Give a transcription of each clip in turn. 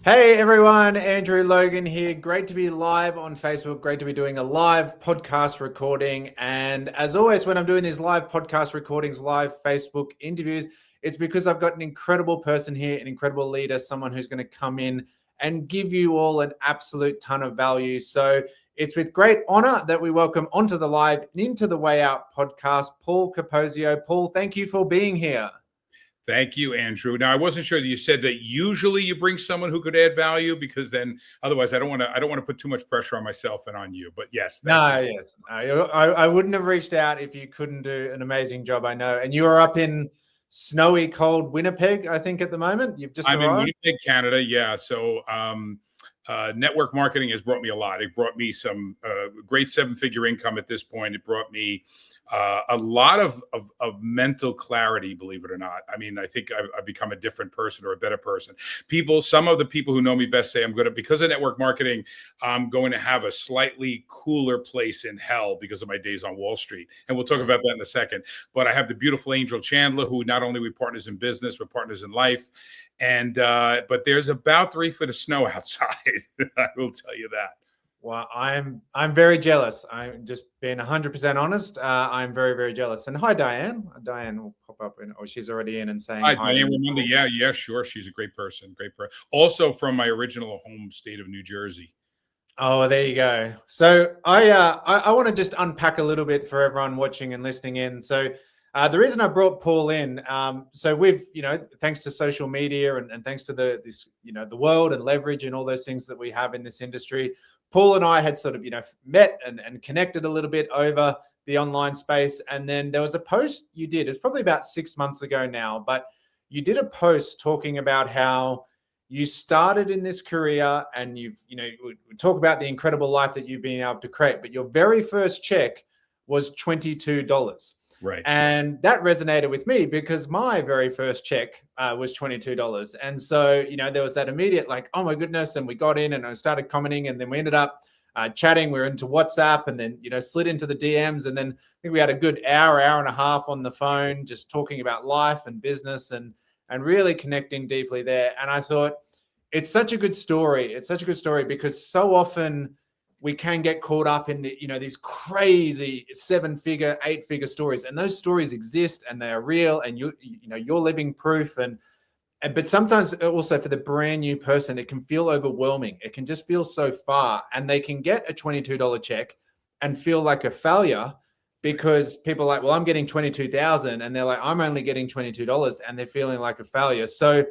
Hey everyone, Andrew Logan here. Great to be live on Facebook. Great to be doing a live podcast recording. And as always, when I'm doing these live podcast recordings, live Facebook interviews, it's because I've got an incredible person here, an incredible leader, someone who's going to come in and give you all an absolute ton of value. So it's with great honor that we welcome onto the live and into the Way Out podcast, Paul Capozio. Paul, thank you for being here. Thank you, Andrew. Now, I wasn't sure that you said that usually you bring someone who could add value, because then otherwise I don't want to put too much pressure on myself and on you. But yes, thank you. No, yes. I wouldn't have reached out if you couldn't do an amazing job, I know. And you are up in snowy, cold Winnipeg, I think, at the moment. You've just I'm in arrived. Winnipeg, Canada. Yeah. So network marketing has brought me a lot. It brought me some great seven-figure income at this point. It brought me a lot of mental clarity, believe it or not. I mean, I think I've become a different person or a better person. Some of the people who know me best say because of network marketing, I'm going to have a slightly cooler place in hell because of my days on Wall Street. And we'll talk about that in a second. But I have the beautiful Angel Chandler, who not only we partners in business, we're partners in life. And but there's about 3 feet of snow outside. I will tell you that. Well, I'm very jealous. I'm just being 100% honest. I'm very, very jealous. And hi, Diane. Diane will pop up she's already in and saying Hi, hi. Diane Ramonda. Yeah, sure. She's a great person. Great person. Also from my original home state of New Jersey. Oh, there you go. So I want to just unpack a little bit for everyone watching and listening in. So the reason I brought Paul in, so we've, thanks to social media and thanks to the world and leverage and all those things that we have in this industry, Paul and I had sort of, met and connected a little bit over the online space. And then there was a post you did, it's probably about 6 months ago now, but you did a post talking about how you started in this career and we talk about the incredible life that you've been able to create, but your very first check was $22. Right. And that resonated with me because my very first check was $22. And so, there was that immediate like, oh my goodness. And we got in and I started commenting, and then we ended up chatting. We were into WhatsApp, and then, slid into the DMs. And then I think we had a good hour and a half on the phone, just talking about life and business and really connecting deeply there. And I thought, it's such a good story. It's such a good story because so often we can get caught up in these crazy 7-figure, 8-figure stories, and those stories exist and they are real, and you're living proof. But sometimes also for the brand new person, it can feel overwhelming. It can just feel so far, and they can get a $22 check and feel like a failure because people are like, well, I'm getting 22,000, and they're like, I'm only getting $22, and they're feeling like a failure. So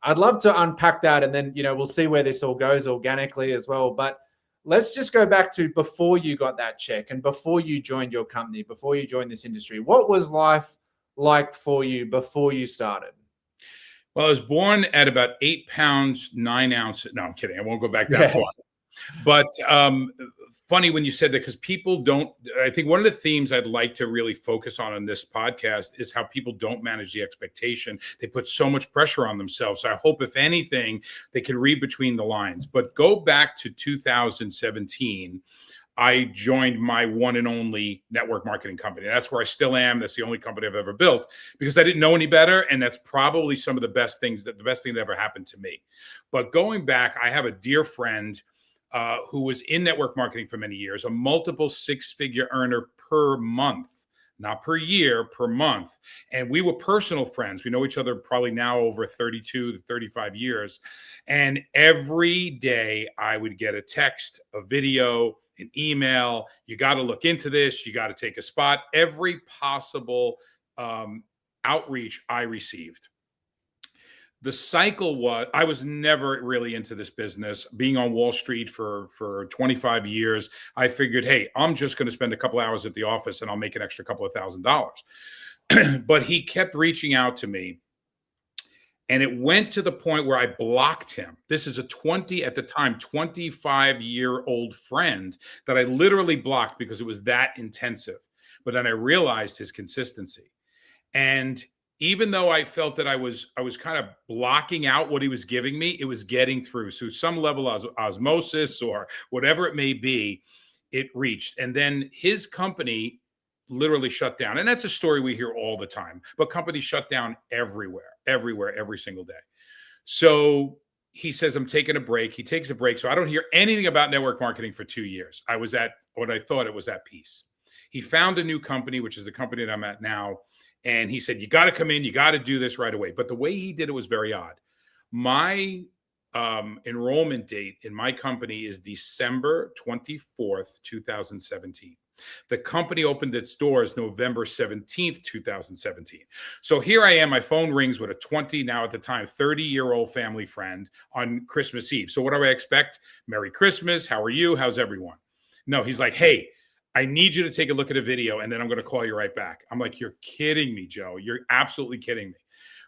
I'd love to unpack that, and then we'll see where this all goes organically as well. But let's just go back to before you got that check and before you joined your company, before you joined this industry. What was life like for you before you started? Well, I was born at about 8 pounds, 9 ounces. No, I'm kidding. I won't go back that far. But funny when you said that, because people don't, I think one of the themes I'd like to really focus on this podcast is how people don't manage the expectation. They put so much pressure on themselves. So I hope, if anything, they can read between the lines. But go back to 2017. I joined my one and only network marketing company. That's where I still am. That's the only company I've ever built because I didn't know any better. And that's probably some of the best thing that ever happened to me. But going back, I have a dear friend who was in network marketing for many years, a multiple 6-figure earner per month, not per year, per month. And we were personal friends. We know each other probably now over 32 to 35 years. And every day I would get a text, a video, an email. You got to look into this. You got to take a spot. Every possible outreach I received. The cycle was, I was never really into this business. Being on Wall Street for 25 years, I figured, hey, I'm just going to spend a couple hours at the office and I'll make an extra couple of $1,000s. But he kept reaching out to me. And it went to the point where I blocked him. This is at the time, 25-year-old friend that I literally blocked because it was that intensive. But then I realized his consistency. And even though I felt that I was kind of blocking out what he was giving me, it was getting through. So some level of osmosis or whatever it may be, it reached. And then his company literally shut down. And that's a story we hear all the time. But companies shut down everywhere, every single day. So he says, I'm taking a break. He takes a break. So I don't hear anything about network marketing for 2 years. I was at what I thought it was at peace. He found a new company, which is the company that I'm at now. And he said, you got to come in. You got to do this right away. But the way he did it was very odd. My enrollment date in my company is December 24th, 2017. The company opened its doors November 17th, 2017. So here I am, my phone rings with a 20, now at the time, 30-year-old family friend on Christmas Eve. So what do I expect? Merry Christmas. How are you? How's everyone? No, he's like, hey, I need you to take a look at a video and then I'm going to call you right back. I'm like, you're kidding me, Joe. You're absolutely kidding me.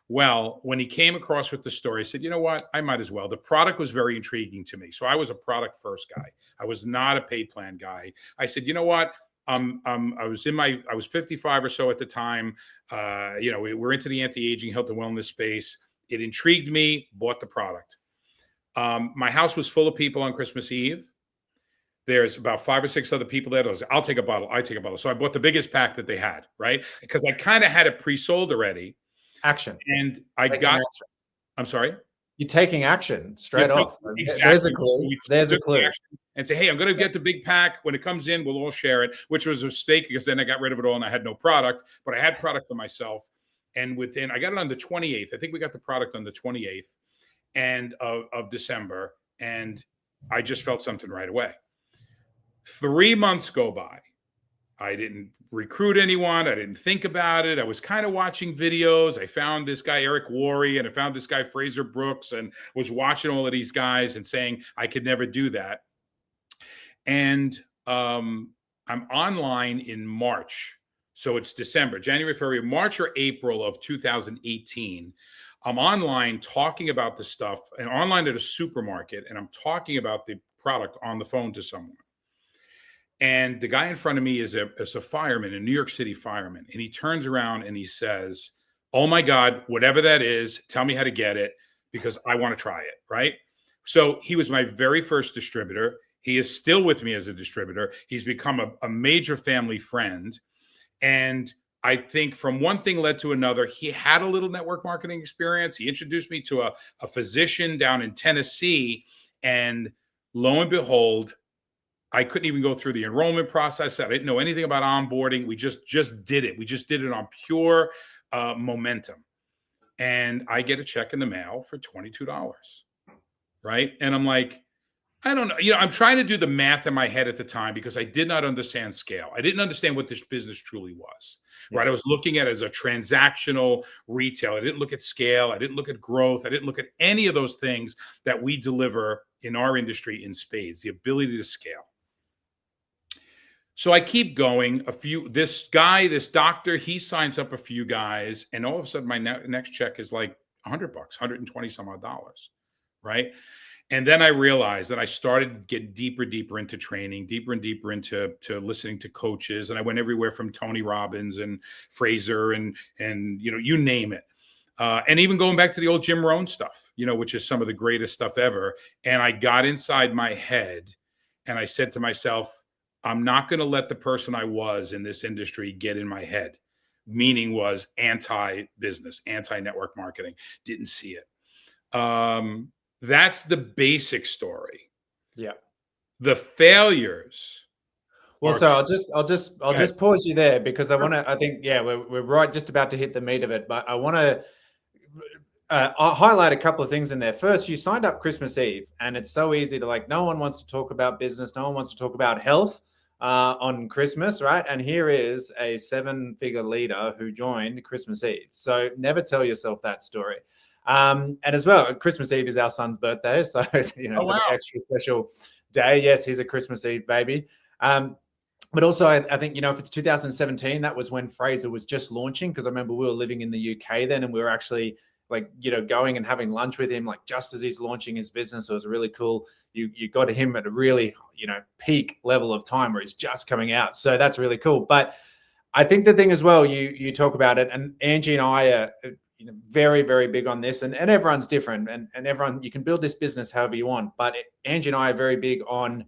Well, when he came across with the story, I said, you know what? I might as well. The product was very intriguing to me. So I was a product first guy. I was not a paid plan guy. I said, you know what? I was 55 or so at the time. We're into the anti-aging health and wellness space. It intrigued me, bought the product. My house was full of people on Christmas Eve. There's about 5 or 6 other people there. I'll take a bottle. I take a bottle. So I bought the biggest pack that they had, right? Because I kind of had it pre-sold already. Action. And I got, action. I'm sorry? You're taking action straight off. Exactly. There's a clue. There's a clue. And say, hey, I'm going to get the big pack. When it comes in, we'll all share it, which was a mistake because then I got rid of it all and I had no product. But I had product for myself. And I got it on the 28th. I think we got the product on the 28th of December. And I just felt something right away. 3 months go by. I didn't recruit anyone. I didn't think about it. I was kind of watching videos. I found this guy, Eric Worre, and I found this guy, Fraser Brooks, and was watching all of these guys and saying I could never do that. And I'm online in March. So it's December, January, February, March or April of 2018. I'm online talking about the stuff and online at a supermarket. And I'm talking about the product on the phone to someone. And the guy in front of me is a fireman, a New York City fireman. And he turns around and he says, oh my God, whatever that is, tell me how to get it because I want to try it, right? So he was my very first distributor. He is still with me as a distributor. He's become a major family friend. And I think from one thing led to another. He had a little network marketing experience. He introduced me to a physician down in Tennessee. And lo and behold, I couldn't even go through the enrollment process. I didn't know anything about onboarding. We just did it. We just did it on pure momentum. And I get a check in the mail for $22, right? And I'm like, I don't know. I'm trying to do the math in my head at the time because I did not understand scale. I didn't understand what this business truly was, right? I was looking at it as a transactional retail. I didn't look at scale. I didn't look at growth. I didn't look at any of those things that we deliver in our industry in spades, the ability to scale. So I keep going. This doctor, he signs up a few guys, and all of a sudden my next check is like $100, 120 some odd dollars, right? And then I realized that I started getting deeper into training, deeper and deeper into listening to coaches, and I went everywhere from Tony Robbins and Fraser and you name it, and even going back to the old Jim Rohn stuff, which is some of the greatest stuff ever. And I got inside my head, and I said to myself, I'm not going to let the person I was in this industry get in my head. Meaning was anti-business, anti-network marketing. Didn't see it. That's the basic story. Yeah. The failures. Well, so I'll just pause you there because I think we're right just about to hit the meat of it, but I want to I'll highlight a couple of things in there. First, you signed up Christmas Eve, and it's so easy to no one wants to talk about business. No one wants to talk about health on Christmas, right? And here is a 7-figure leader who joined Christmas Eve. So never tell yourself that story. And as well, Christmas Eve is our son's birthday. So, it's an extra special day. Yes, he's a Christmas Eve baby. But also, I think, if it's 2017, that was when Fraser was just launching, because I remember we were living in the UK then, and we were actually going and having lunch with him, just as he's launching his business. So it was really cool. You got him at a really, peak level of time where he's just coming out. So that's really cool. But I think the thing as well, you talk about it, and Angie and I are very, very big on this, and everyone's different, and everyone, you can build this business however you want. But Angie and I are very big on,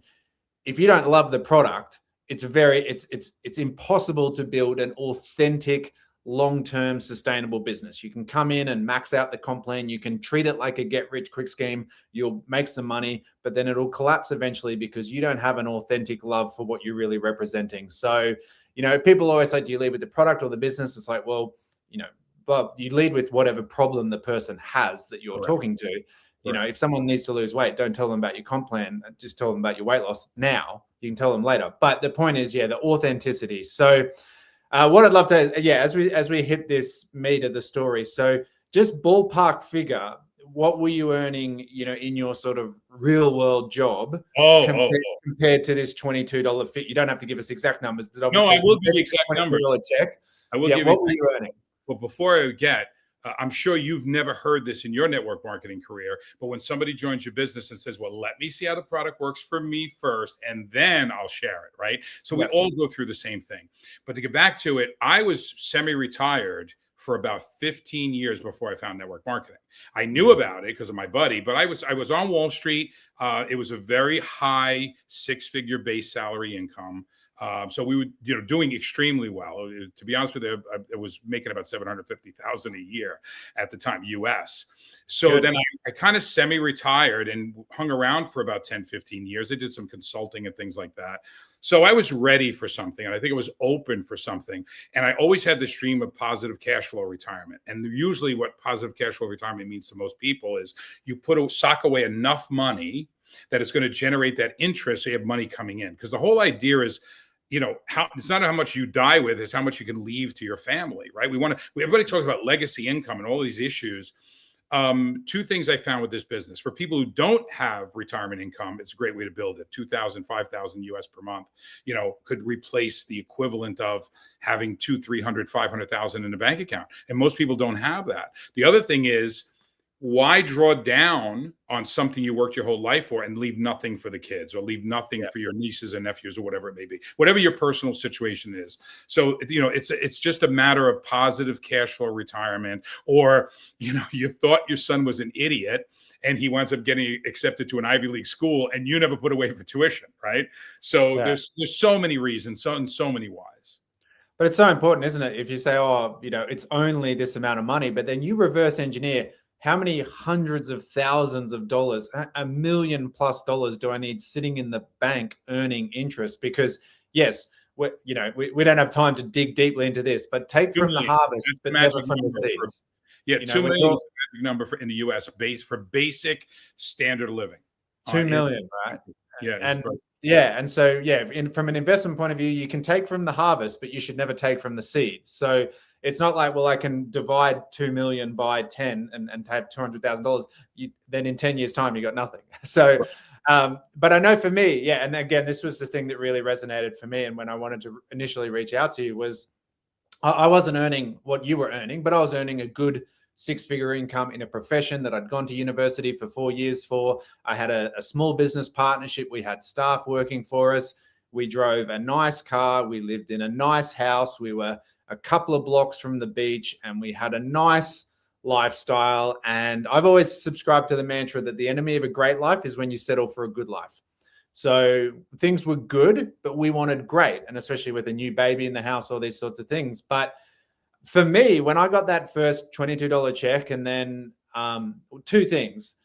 if you don't love the product, it's impossible to build an authentic, long-term sustainable business. You can come in and max out the comp plan. You can treat it like a get-rich-quick scheme. You'll make some money, but then it'll collapse eventually because you don't have an authentic love for what you're really representing. So, people always say, do you lead with the product or the business? It's like, well, but you lead with whatever problem the person has that you're talking to. If someone needs to lose weight, don't tell them about your comp plan. Just tell them about your weight loss now. You can tell them later. But the point is, the authenticity. So what I'd love to, as we hit this meat of the story, so just ballpark figure, what were you earning, in your sort of real world job compared to this $22 fit? You don't have to give us exact numbers, but obviously, no, I will give you exact numbers. Check. I will give what were you earning? Well, before I get, I'm sure you've never heard this in your network marketing career, but when somebody joins your business and says, well, let me see how the product works for me first, and then I'll share it, right? So we all go through the same thing. But to get back to it, I was semi-retired for about 15 years before I found network marketing. I knew about it because of my buddy, but I was on Wall Street. It was a very high six-figure base salary income. So we were, doing extremely well. To be honest with you, I was making about $750,000 a year at the time, US. So then I kind of semi-retired and hung around for about 10, 15 years. I did some consulting and things like that. So I was ready for something, and I think it was open for something. And I always had this dream of positive cash flow retirement. And usually what positive cash flow retirement means to most people is you sock away enough money that it's going to generate that interest so you have money coming in. Because the whole idea is, it's not how much you die with, it's how much you can leave to your family, right? Everybody talks about legacy income and all these issues. Two things I found with this business: for people who don't have retirement income, it's a great way to build it. 2,000, 5,000 US per month, could replace the equivalent of having 200, 300, 500,000 in a bank account. And most people don't have that. The other thing is, why draw down on something you worked your whole life for and leave nothing for the kids, or leave nothing for your nieces and nephews, or whatever it may be, whatever your personal situation is. So, it's just a matter of positive cash flow retirement. Or, you thought your son was an idiot and he winds up getting accepted to an Ivy League school and you never put away for tuition, right? So there's so many reasons, so many whys. But it's so important, isn't it? If you say, it's only this amount of money, but then you reverse engineer, how many hundreds of thousands of dollars, $1 million+ do I need sitting in the bank earning interest? Because yes, we don't have time to dig deeply into this, but take from the harvest, but never from the seeds. 2 million is the magic number in the US for basic standard of living. 2 million, right? Yeah. And so from an investment point of view, you can take from the harvest, but you should never take from the seeds. So it's not like, well, I can divide 2 million by 10 and have $200,000. Then in 10 years' time, you got nothing. So, but I know for me, and again, this was the thing that really resonated for me. And when I wanted to initially reach out to you was, I wasn't earning what you were earning, but I was earning a good six-figure income in a profession that I'd gone to university for 4 years for. I had a small business partnership. We had staff working for us. We drove a nice car. We lived in a nice house. We were a couple of blocks from the beach, and we had a nice lifestyle. And I've always subscribed to the mantra that the enemy of a great life is when you settle for a good life. So things were good, but we wanted great. And especially with a new baby in the house, all these sorts of things. But for me, when I got that first $22 check, and then two things,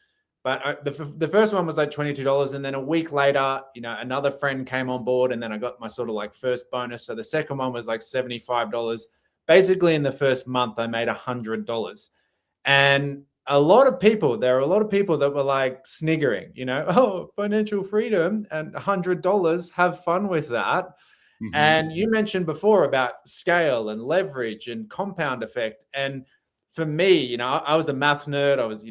but the first one was like $22. And then a week later, another friend came on board, and then I got my sort of like first bonus. So the second one was like $75. Basically in the first month, I made $100. And there are a lot of people that were like sniggering, oh, financial freedom and $100, have fun with that. Mm-hmm. And you mentioned before about scale and leverage and compound effect. And for me, I was a maths nerd. I was,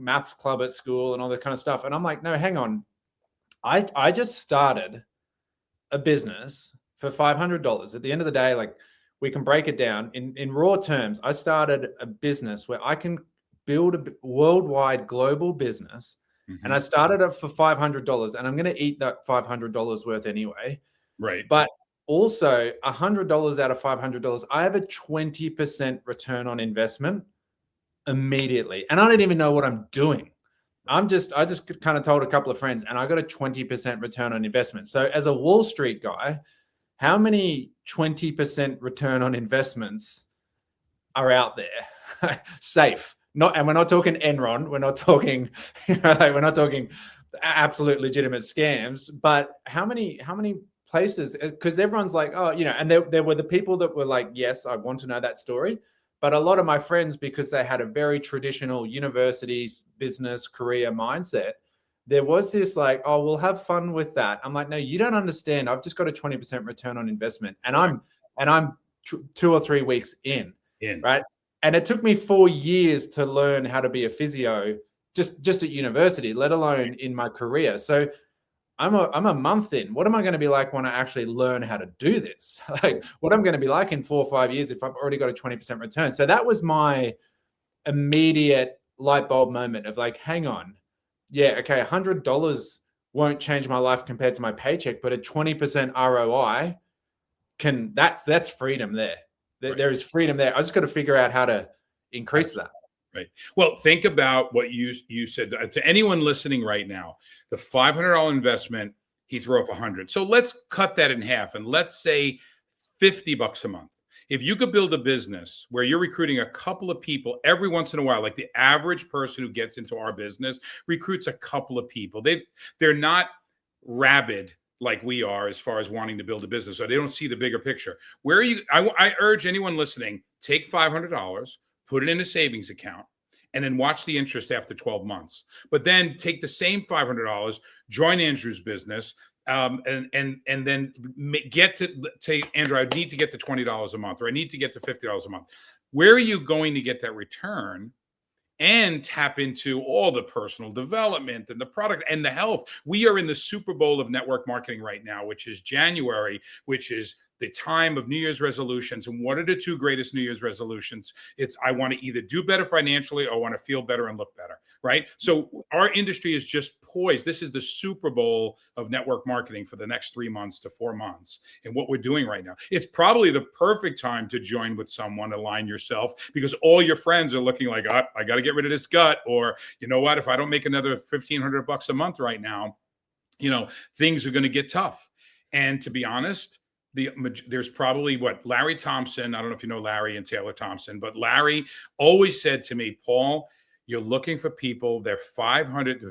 maths club at school and all that kind of stuff. And I'm like, no, hang on. I just started a business for $500. At the end of the day, like, we can break it down in raw terms. I started a business where I can build a worldwide global business. Mm-hmm. And I started it for $500, and I'm going to eat that $500 worth anyway. Right. But also $100 out of $500, I have a 20% return on investment immediately. And I don't even know what I'm doing. I just kind of told a couple of friends, and I got a 20% return on investment. So as a Wall Street guy, how many 20% return on investments are out there, safe. And we're not talking Enron. We're not talking, we're not talking absolute legitimate scams. But how many places? Because everyone's like, oh, and there were the people that were like, yes, I want to know that story. But a lot of my friends, because they had a very traditional universities, business, career mindset, there was this like, oh, we'll have fun with that. I'm like, no, you don't understand. I've just got a 20% return on investment, and I'm 2 or 3 weeks in. Right. And it took me 4 years to learn how to be a physio just at university, let alone in my career. So I'm a month in. What am I going to be like when I actually learn how to do this? Like what I'm going to be like in 4 or 5 years if I've already got a 20% return. So that was my immediate light bulb moment of like, hang on. Yeah, okay, $100 won't change my life compared to my paycheck, but a 20% ROI that's freedom there. There is freedom there. I just got to figure out how to increase that. Right. Well, think about what you said to anyone listening right now. The $500 investment, he threw off 100. So let's cut that in half, and let's say $50 a month. If you could build a business where you're recruiting a couple of people every once in a while, like the average person who gets into our business recruits a couple of people. They're not rabid like we are as far as wanting to build a business, so they don't see the bigger picture. Where are you? I urge anyone listening, take $500, put it in a savings account, and then watch the interest after 12 months. But then take the same $500, join Andrew's business, and then get to say, Andrew, I need to get to $20 a month, or I need to get to $50 a month. Where are you going to get that return? And tap into all the personal development and the product and the health. We are in the Super Bowl of network marketing right now, which is January, which is the time of New Year's resolutions. And what are the 2 greatest New Year's resolutions? It's I want to either do better financially or I want to feel better and look better, right? So our industry is just poised. This is the Super Bowl of network marketing for the next 3 months to 4 months. And what we're doing right now, it's probably the perfect time to join with someone, align yourself, because all your friends are looking like, oh, I got to get rid of this gut. Or, you know what, if I don't make another $1,500 a month right now, things are going to get tough. And to be honest, there's probably Larry Thompson. I don't know if you know Larry and Taylor Thompson, but Larry always said to me, Paul, you're looking for people.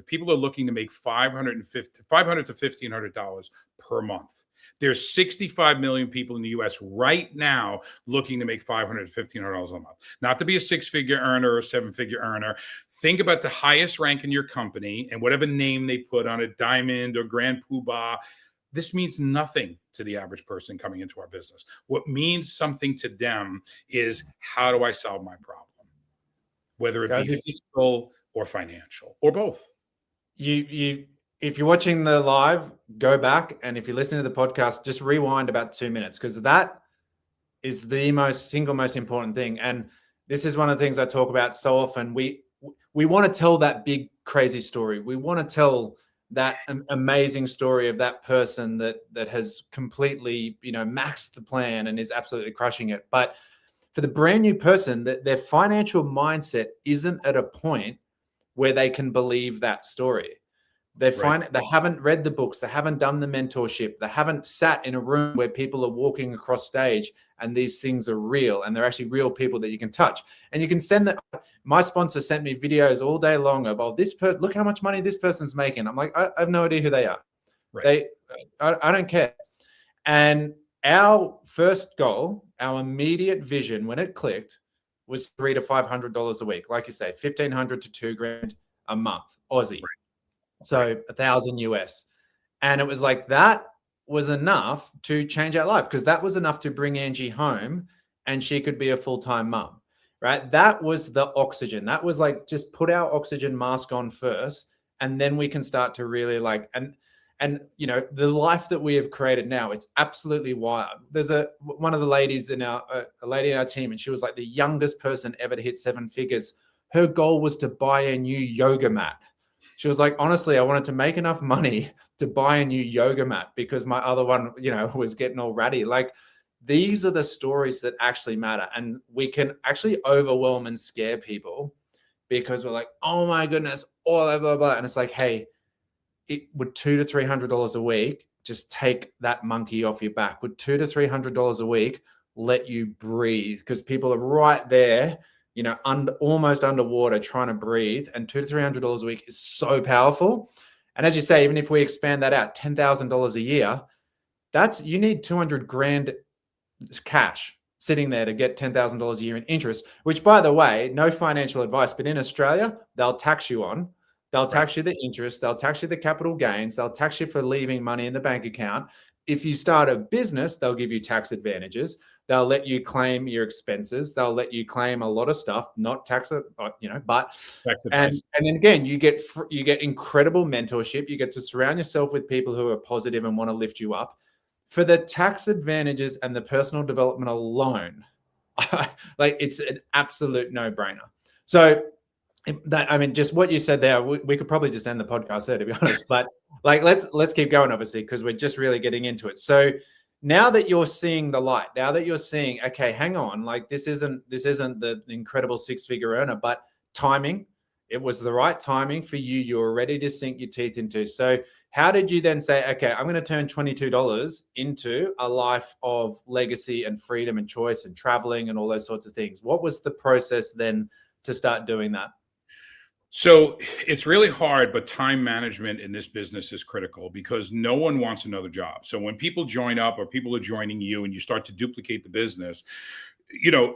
People are looking to make $500 to $1,500 per month. There's 65 million people in the U.S. right now looking to make $500 to $1,500 a month. Not to be a 6-figure earner or a 7-figure earner. Think about the highest rank in your company and whatever name they put on it, Diamond or Grand Poobah. This means nothing to the average person coming into our business. What means something to them is, how do I solve my problem? Whether it be physical or financial or both. If you're watching the live, go back. And if you're listening to the podcast, just rewind about 2 minutes, because that is the single most important thing. And this is one of the things I talk about so often. We want to tell that big, crazy story. We want to tell that amazing story of that person that has completely, maxed the plan and is absolutely crushing it. But for the brand new person, that their financial mindset isn't at a point where they can believe that story. They haven't read the books, they haven't done the mentorship, they haven't sat in a room where people are walking across stage and these things are real and they're actually real people that you can touch. And you can send that. My sponsor sent me videos all day long about this person. Look how much money this person's making. I'm like, I have no idea who they are. Right. I don't care. And our first goal, our immediate vision when it clicked, was $300 to $500 a week. Like you say, $1,500 to $2,000 a month, Aussie. Right. So 1,000 US. And it was like, that was enough to change our life, because that was enough to bring Angie home and she could be a full-time mom, right? That was the oxygen. That was like, just put our oxygen mask on first, and then we can start to really and the life that we have created now, it's absolutely wild. There's one of the ladies in a lady in our team, and she was like the youngest person ever to hit 7 figures. Her goal was to buy a new yoga mat. She was like, honestly, I wanted to make enough money to buy a new yoga mat because my other one, was getting all ratty. Like, these are the stories that actually matter. And we can actually overwhelm and scare people because we're like, oh my goodness, blah, blah, blah. And it's like, hey, it would $200 to $300 a week just take that monkey off your back. Would $200 to $300 a week let you breathe, because people are right there, you know, almost underwater trying to breathe. And $200 to $300 a week is so powerful. And as you say, even if we expand that out, $10,000 a year, you need 200 grand cash sitting there to get $10,000 a year in interest, which, by the way, no financial advice, but in Australia, they'll tax you on. They'll tax you the interest. They'll tax you the capital gains. They'll tax you for leaving money in the bank account. If you start a business, they'll give you tax advantages. They'll let you claim your expenses. They'll let you claim a lot of stuff, not tax it, you know, but and then again, you get incredible mentorship. You get to surround yourself with people who are positive and want to lift you up. For the tax advantages and the personal development alone, like, it's an absolute no-brainer. So that, I mean, just what you said there, we could probably just end the podcast there, to be honest. But like, let's keep going, obviously, because we're just really getting into it. So now that you're seeing the light, now that you're seeing, okay, hang on, like, this isn't the incredible six-figure earner, but timing, it was the right timing for you. You were ready to sink your teeth into. So how did you then say, okay, I'm going to turn $22 into a life of legacy and freedom and choice and traveling and all those sorts of things? What was the process then to start doing that? So it's really hard, but time management in this business is critical, because no one wants another job. So when people join up, or people are joining you, and you start to duplicate the business, you know,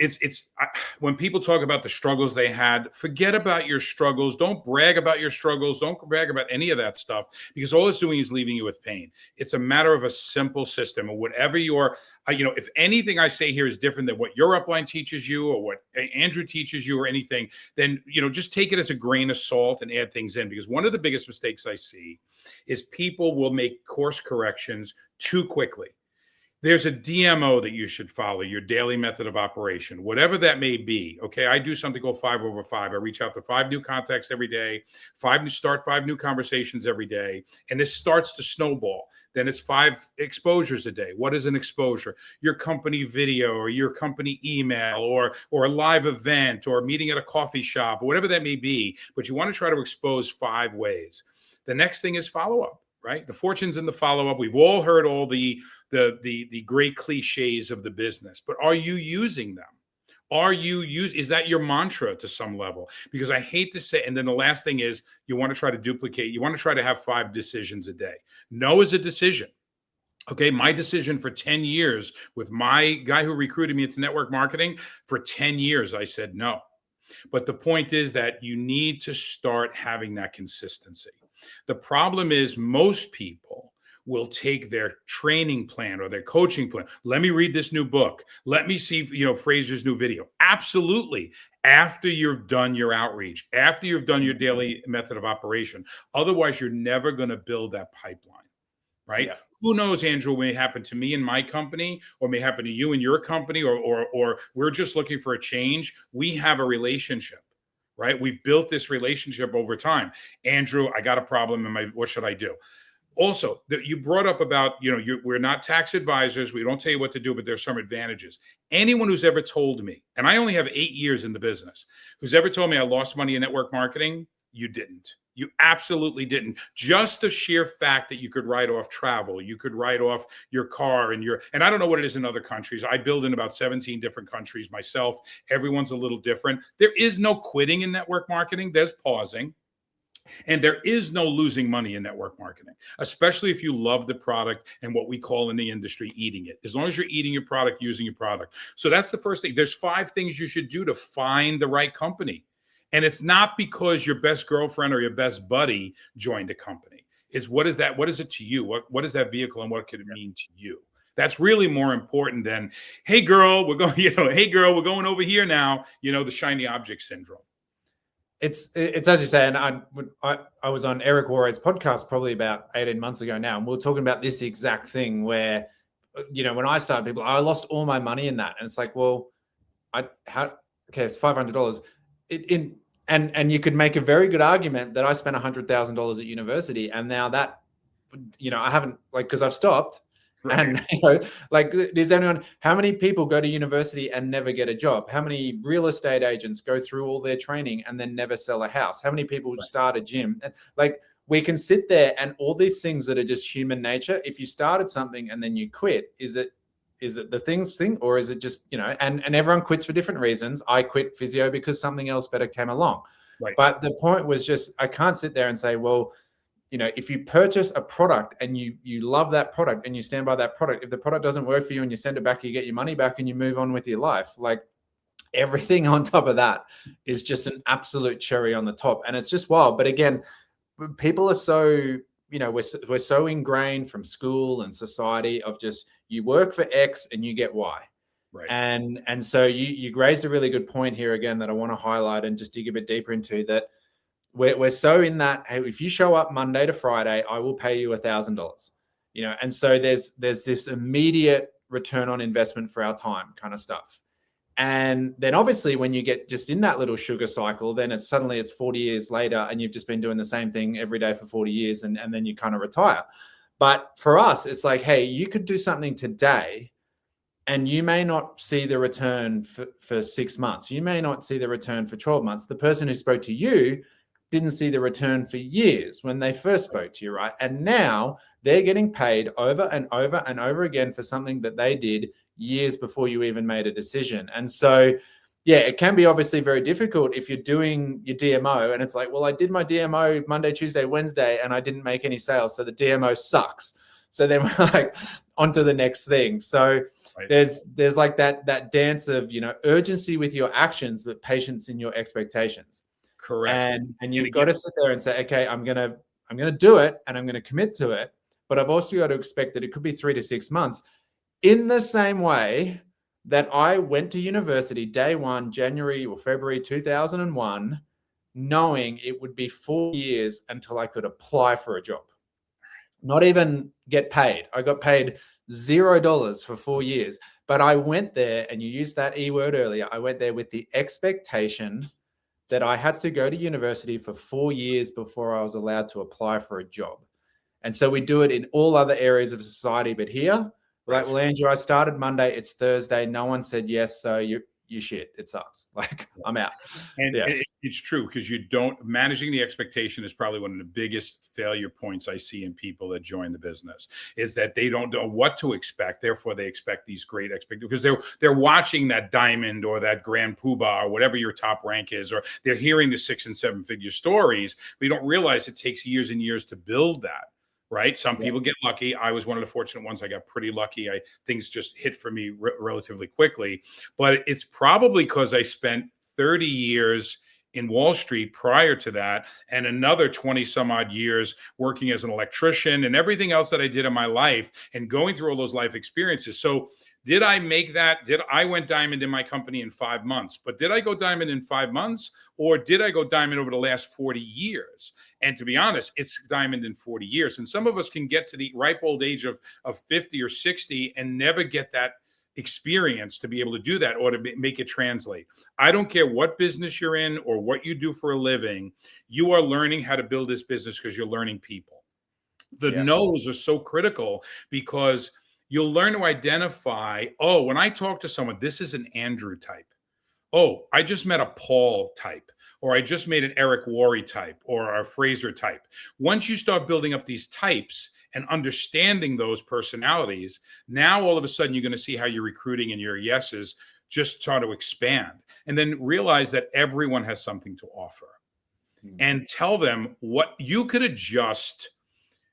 when people talk about the struggles they had, forget about your struggles. Don't brag about your struggles. Don't brag about any of that stuff, because all it's doing is leaving you with pain. It's a matter of a simple system, and whatever if anything I say here is different than what your upline teaches you or what Andrew teaches you or anything, then, just take it as a grain of salt and add things in. Because one of the biggest mistakes I see is people will make course corrections too quickly. There's a DMO that you should follow, your daily method of operation, whatever that may be. Okay, I do something called 5 over 5. I reach out to 5 new contacts every day, start 5 new conversations every day, and this starts to snowball. Then it's 5 exposures a day. What is an exposure? Your company video, or your company email, or a live event, or a meeting at a coffee shop, or whatever that may be. But you want to try to expose 5 ways. The next thing is follow-up, right? The fortune's in the follow-up. We've all heard all the great cliches of the business, but are you using them? Is that your mantra to some level? Because I hate to say, and then the last thing is, you want to try to duplicate, you want to try to have 5 decisions a day. No is a decision. Okay, my decision for 10 years with my guy who recruited me into network marketing, for 10 years, I said no. But the point is that you need to start having that consistency. The problem is, most people will take their training plan or their coaching plan. Let me read this new book. Let me see, Fraser's new video. Absolutely. After you've done your outreach, after you've done your daily method of operation. Otherwise, you're never going to build that pipeline, right? Yeah. Who knows, Andrew, may happen to me in my company, or may happen to you in your company, or we're just looking for a change. We have a relationship, right? We've built this relationship over time. Andrew, I got a problem. What should I do? Also, that you brought up about, we're not tax advisors. We don't tell you what to do, but there's some advantages. Anyone who's ever told me, and I only have 8 years in the business, who's ever told me I lost money in network marketing, you didn't. You absolutely didn't. Just the sheer fact that you could write off travel, you could write off your car and I don't know what it is in other countries. I build in about 17 different countries myself. Everyone's a little different. There is no quitting in network marketing. There's pausing. And there is no losing money in network marketing, especially if you love the product and what we call in the industry, eating it. As long as you're eating your product, using your product. So that's the first thing. There's 5 things you should do to find the right company. And it's not because your best girlfriend or your best buddy joined a company. It's what is it to you? What is that vehicle, and what could it mean to you? That's really more important than, hey girl, we're going over here now, the shiny object syndrome. It's as you say, and I was on Eric Warre's podcast probably about 18 months ago now, and we were talking about this exact thing where, when I started, people, I lost all my money in that, and it's like, well, it's $500. And you could make a very good argument that I spent $100,000 at university, and now that, I haven't, because I've stopped. Right. And how many people go to university and never get a job? How many real estate agents go through all their training and then never sell a house? How many people start a gym? And we can sit there, and all these things that are just human nature. If you started something and then you quit, is it it the thing, or is it just, and everyone quits for different reasons. I quit physio because something else better came along. Right. But the point was just, I can't sit there and say, well, if you purchase a product and you love that product and you stand by that product, if the product doesn't work for you and you send it back, you get your money back and you move on with your life. Like, everything on top of that is just an absolute cherry on the top. And it's just wild. But again, people are so, we're so ingrained from school and society of just, you work for X and you get Y. Right. And so you raised a really good point here again that I want to highlight and just dig a bit deeper into, that we're so in that, hey, if you show up Monday to Friday, I will pay you $1,000, and so there's this immediate return on investment for our time kind of stuff. And then obviously when you get just in that little sugar cycle, then it's 40 years later and you've just been doing the same thing every day for 40 years and then you kind of retire. But for us, it's like, hey, you could do something today and you may not see the return for 6 months. You may not see the return for 12 months. The person who spoke to you didn't see the return for years when they first spoke to you, right? And now they're getting paid over and over and over again for something that they did years before you even made a decision. And so, yeah, it can be obviously very difficult if you're doing your DMO and it's like, well, I did my DMO Monday, Tuesday, Wednesday, and I didn't make any sales. So the DMO sucks. So then we're like, on to the next thing. So right. There's like that dance of, urgency with your actions, but patience in your expectations. Correct. And you've got to sit there and say, okay, I'm gonna do it and I'm gonna commit to it. But I've also got to expect that it could be 3 to 6 months. In the same way that I went to university day one, January or February 2001, knowing it would be 4 years until I could apply for a job. Not even get paid. I got paid $0 for 4 years. But I went there, and you used that E word earlier, I went there with the expectation that I had to go to university for 4 years before I was allowed to apply for a job. And so we do it in all other areas of society, but here, right. Like, well, Andrew, I started Monday, it's Thursday, no one said yes, so you shit, it sucks. Like, I'm out. And it's true, because managing the expectation is probably one of the biggest failure points I see in people that join the business, is that they don't know what to expect. Therefore, they expect these great expectations because they're watching that diamond or that grand poobah or whatever your top rank is, or they're hearing the 6 and 7 figure stories. But you don't realize it takes years and years to build that. Right. Some people get lucky. I was one of the fortunate ones. I got pretty lucky. Things just hit for me relatively quickly. But it's probably because I spent 30 years in Wall Street prior to that, and another 20 some odd years working as an electrician and everything else that I did in my life and going through all those life experiences. So did I make that? I went diamond in my company in 5 months, but did I go diamond in 5 months, or did I go diamond over the last 40 years? And to be honest, it's diamond in 40 years. And some of us can get to the ripe old age of 50 or 60 and never get that experience to be able to do that or to make it translate. I don't care what business you're in or what you do for a living. You are learning how to build this business because you're learning people. The no's are so critical, because you'll learn to identify, oh, when I talk to someone, this is an Andrew type. Oh, I just met a Paul type, or I just made an Eric Worre type, or a Fraser type. Once you start building up these types and understanding those personalities, now all of a sudden you're going to see how your recruiting and your yeses just start to expand. And then realize that everyone has something to offer. And tell them what you could adjust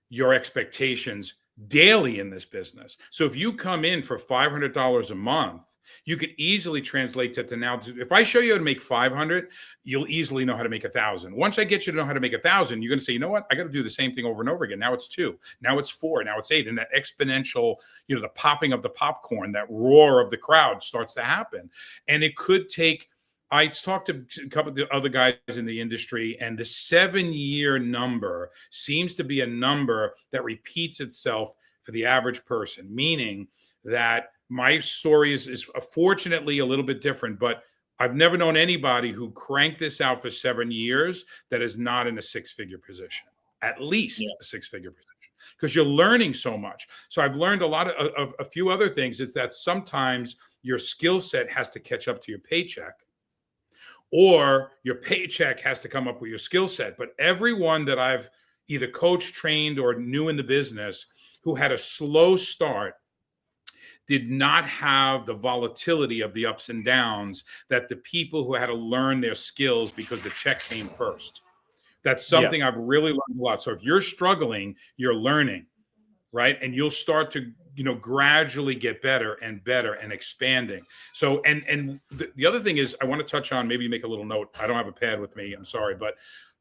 your expectations daily in this business. So if you come in for $500 a month, you could easily translate that to now. If I show you how to make 500, you'll easily know how to make 1,000. Once I get you to know how to make 1,000, you're going to say, you know what? I got to do the same thing over and over again. Now it's 2, now it's 4, now it's 8. And that exponential, the popping of the popcorn, that roar of the crowd starts to happen. And it could take, I talked to a couple of the other guys in the industry, and the 7-year number seems to be a number that repeats itself for the average person, meaning that my story is fortunately a little bit different, but I've never known anybody who cranked this out for 7 years that is not in a 6-figure position, at least a 6-figure position, because you're learning so much. So I've learned a lot of a few other things. It's that sometimes your skill set has to catch up to your paycheck, or your paycheck has to come up with your skill set. But everyone that I've either coached, trained, or knew in the business who had a slow start did not have the volatility of the ups and downs that the people who had to learn their skills because the check came first. That's something I've really learned a lot. So if you're struggling, you're learning, right? And you'll start to, gradually get better and expanding. So, and the other thing is, I want to touch on, maybe make a little note. I don't have a pad with me, I'm sorry, but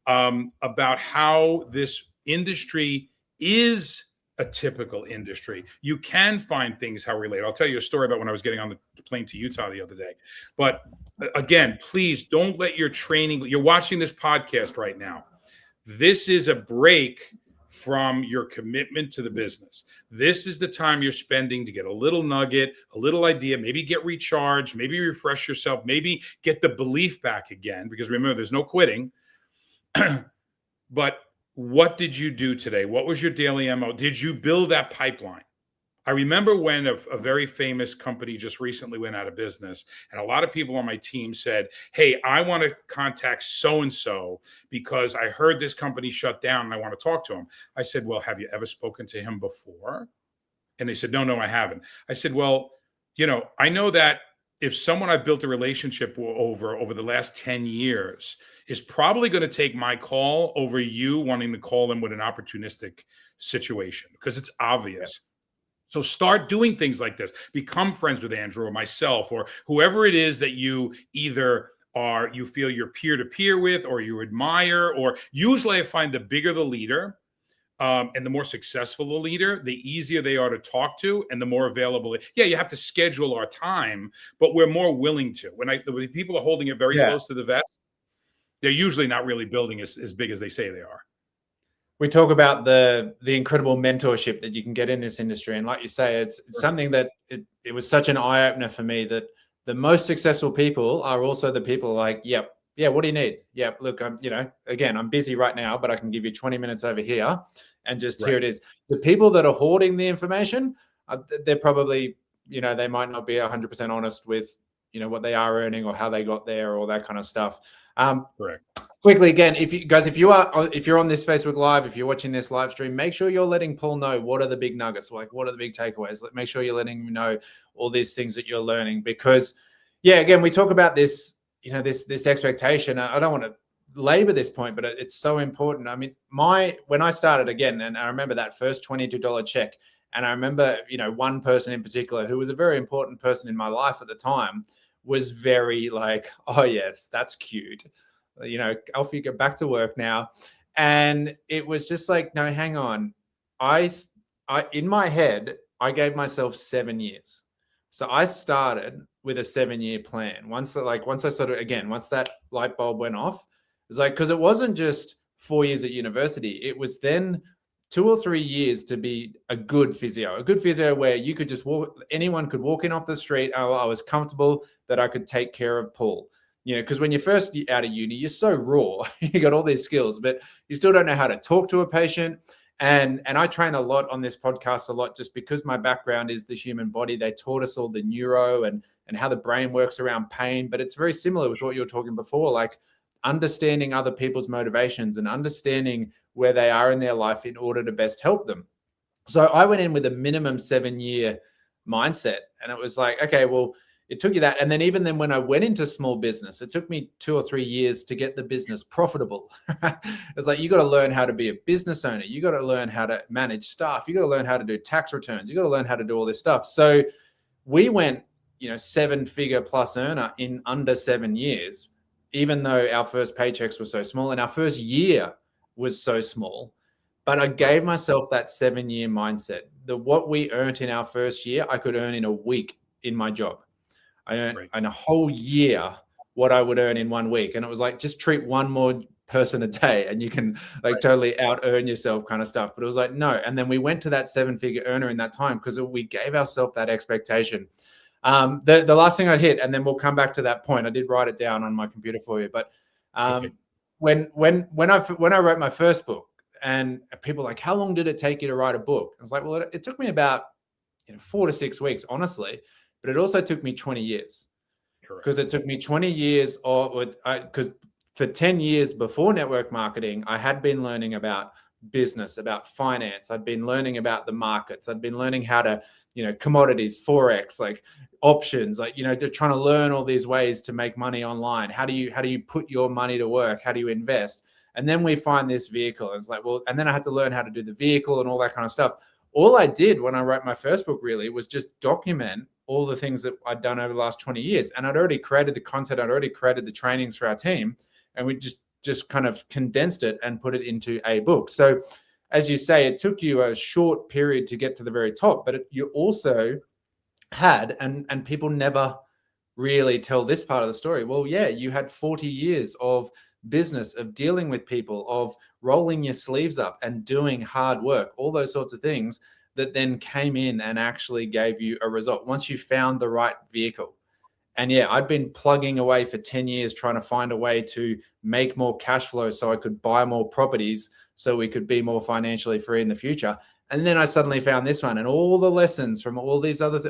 about how this industry is a typical industry. You can find things how relate. I'll tell you a story about when I was getting on the plane to Utah the other day. But again, please don't let your training, you're watching this podcast right now. This is a break from your commitment to the business. This is the time you're spending to get a little nugget, a little idea, maybe get recharged, maybe refresh yourself, maybe get the belief back again, because remember, there's no quitting. But what did you do today? What was your daily MO? Did you build that pipeline? I remember when a very famous company just recently went out of business, and a lot of people on my team said, hey, I want to contact so-and-so because I heard this company shut down and I want to talk to him. I said, well, have you ever spoken to him before? And they said, no, I haven't. I said, well, I know that if someone I've built a relationship over the last 10 years is probably going to take my call over you wanting to call them with an opportunistic situation, because it's obvious. So start doing things like this. Become friends with Andrew or myself or whoever it is that you either you feel you're peer-to-peer with, or you admire, or usually I find the bigger the leader and the more successful the leader, the easier they are to talk to and the more available. Yeah, you have to schedule our time, but we're more willing to. When people are holding it very close to the vest, they're usually not really building as big as they say they are. We talk about the incredible mentorship that you can get in this industry. And like you say, it's something that it was such an eye-opener for me, that the most successful people are also the people like, yeah, what do you need? Yeah, look, again, I'm busy right now, but I can give you 20 minutes over here and just here it is. The people that are hoarding the information, they're probably, they might not be 100% honest with, what they are earning or how they got there or that kind of stuff. Correct. Quickly again, if you're on this Facebook Live, if you're watching this live stream, make sure you're letting Paul know what are the big nuggets, like what are the big takeaways. Make sure you're letting him know all these things that you're learning, because again, we talk about this, this expectation. I don't want to labor this point, but it's so important. I mean, when I started again, and I remember that first $22 check, and I remember, one person in particular who was a very important person in my life at the time was very like, oh yes, that's cute. Off you get back to work now. And it was just like, no, hang on. I in my head, I gave myself 7 years. So I started with a 7-year plan. Once that light bulb went off, it was like, because it wasn't just 4 years at university. It was then 2 or 3 years to be a good physio where you could just anyone could walk in off the street. I was comfortable that I could take care of Paul. Because when you're first out of uni, you're so raw. You got all these skills, but you still don't know how to talk to a patient. And I train a lot on this podcast, a lot, just because my background is the human body. They taught us all the neuro and how the brain works around pain. But it's very similar with what you were talking before, like understanding other people's motivations and understanding where they are in their life in order to best help them. So I went in with a minimum 7-year mindset. And it was like, okay, well, it took you that. And then even then when I went into small business, it took me 2 or 3 years to get the business profitable. It's like, you got to learn how to be a business owner. You got to learn how to manage staff. You got to learn how to do tax returns. You got to learn how to do all this stuff. So we went, 7-figure plus earner in under 7 years, even though our first paychecks were so small and our first year was so small. But I gave myself that 7-year mindset that what we earned in our first year, I could earn in a week in my job. I earned in a whole year what I would earn in 1 week. And it was like, just treat one more person a day and you can totally out earn yourself kind of stuff. But it was like, no. And then we went to that 7-figure earner in that time because we gave ourselves that expectation. The last thing I'd hit, and then we'll come back to that point. I did write it down on my computer for you. But when I wrote my first book, and people were like, how long did it take you to write a book? I was like, well, it took me about 4 to 6 weeks, honestly. But it also took me 20 years, because it took me 20 years because for 10 years before network marketing, I had been learning about business, about finance. I'd been learning about the markets. I'd been learning how to, commodities, Forex, like options, like, they're trying to learn all these ways to make money online. How do you put your money to work? How do you invest? And then we find this vehicle. And it's like, well, and then I had to learn how to do the vehicle and all that kind of stuff. All I did when I wrote my first book really was just document all the things that I'd done over the last 20 years. And I'd already created the content. I'd already created the trainings for our team. And we just kind of condensed it and put it into a book. So as you say, it took you a short period to get to the very top, but you also had, and people never really tell this part of the story. Well, yeah, you had 40 years of business, of dealing with people, of rolling your sleeves up and doing hard work, all those sorts of things that then came in and actually gave you a result once you found the right vehicle. And yeah, I'd been plugging away for 10 years trying to find a way to make more cash flow so I could buy more properties so we could be more financially free in the future. And then I suddenly found this one, and all the lessons from all these other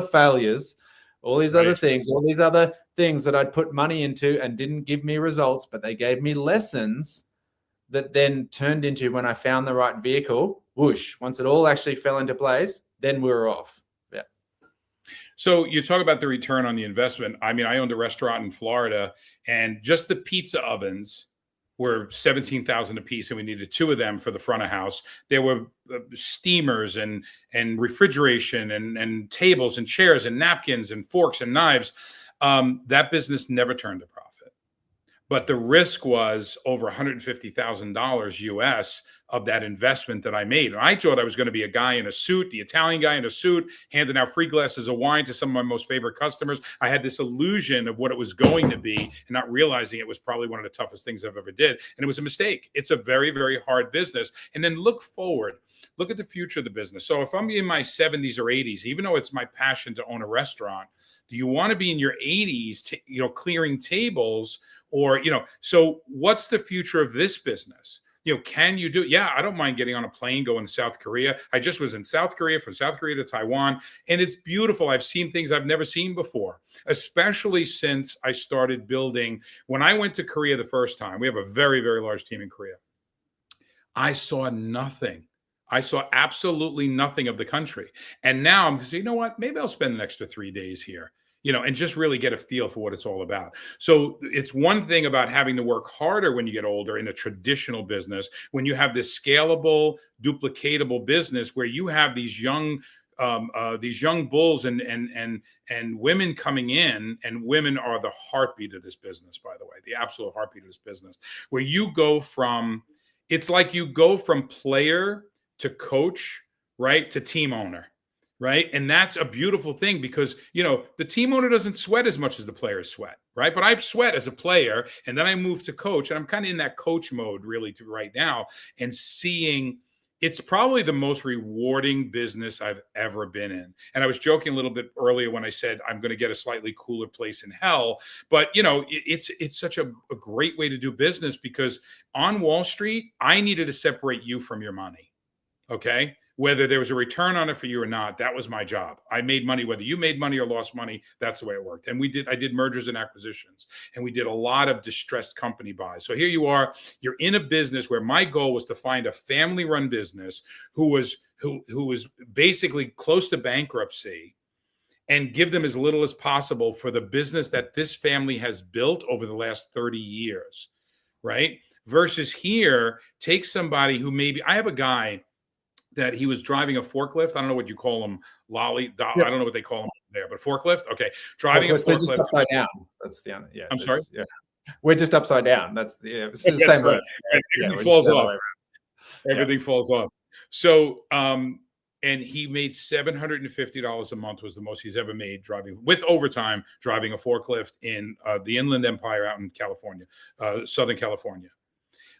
failures, all these other things, all these other things that I'd put money into and didn't give me results, but they gave me lessons that then turned into, when I found the right vehicle, whoosh, once it all actually fell into place, then we were off. Yeah. So you talk about the return on the investment. I mean, I owned a restaurant in Florida, and just the pizza ovens were $17,000 a piece, and we needed 2 of them for the front of house. There were steamers and refrigeration and tables and chairs and napkins and forks and knives. That business never turned a profit, but the risk was over $150,000 US of that investment that I made. And I thought I was going to be a guy in a suit, the Italian guy in a suit, handing out free glasses of wine to some of my most favorite customers. I had this illusion of what it was going to be, and not realizing it was probably one of the toughest things I've ever did. And it was a mistake. It's a very, very hard business. And then look forward, look at the future of the business. So if I'm in my 70s or 80s, even though it's my passion to own a restaurant, do you want to be in your 80s, clearing tables, or, so what's the future of this business? Can you do it? Yeah, I don't mind getting on a plane, going to South Korea. I just was in South Korea, from South Korea to Taiwan, and it's beautiful. I've seen things I've never seen before, especially since I started building. When I went to Korea the first time, we have a very, very large team in Korea. I saw nothing. I saw absolutely nothing of the country. And now I'm saying, you know what? Maybe I'll spend an extra 3 days here, and just really get a feel for what it's all about. So it's one thing about having to work harder when you get older in a traditional business, when you have this scalable, duplicatable business where you have these young bulls and women coming in, and women are the heartbeat of this business, by the way, the absolute heartbeat of this business, where it's like you go from player to coach, right, to team owner. Right. And that's a beautiful thing because, the team owner doesn't sweat as much as the players sweat. Right. But I've sweat as a player, and then I moved to coach, and I'm kind of in that coach mode really right now, and seeing it's probably the most rewarding business I've ever been in. And I was joking a little bit earlier when I said I'm going to get a slightly cooler place in hell. But, it's such a great way to do business, because on Wall Street, I needed to separate you from your money. Okay. Whether there was a return on it for you or not, that was my job. I made money, whether you made money or lost money. That's the way it worked. And I did mergers and acquisitions, and we did a lot of distressed company buys. So here you are, you're in a business where my goal was to find a family-run business who was basically close to bankruptcy, and give them as little as possible for the business that this family has built over the last 30 years, right? Versus here, take somebody who I have a guy that he was driving a forklift. I don't know what you call them, I don't know what they call them there, but forklift. Okay, driving a forklift. Just upside down. That's the yeah. I'm sorry. Yeah, we're just upside down. That's it's the same. Right. Everything falls off. Everything falls off. So, and he made $750 a month, was the most he's ever made driving with overtime, driving a forklift in the Inland Empire out in California, Southern California.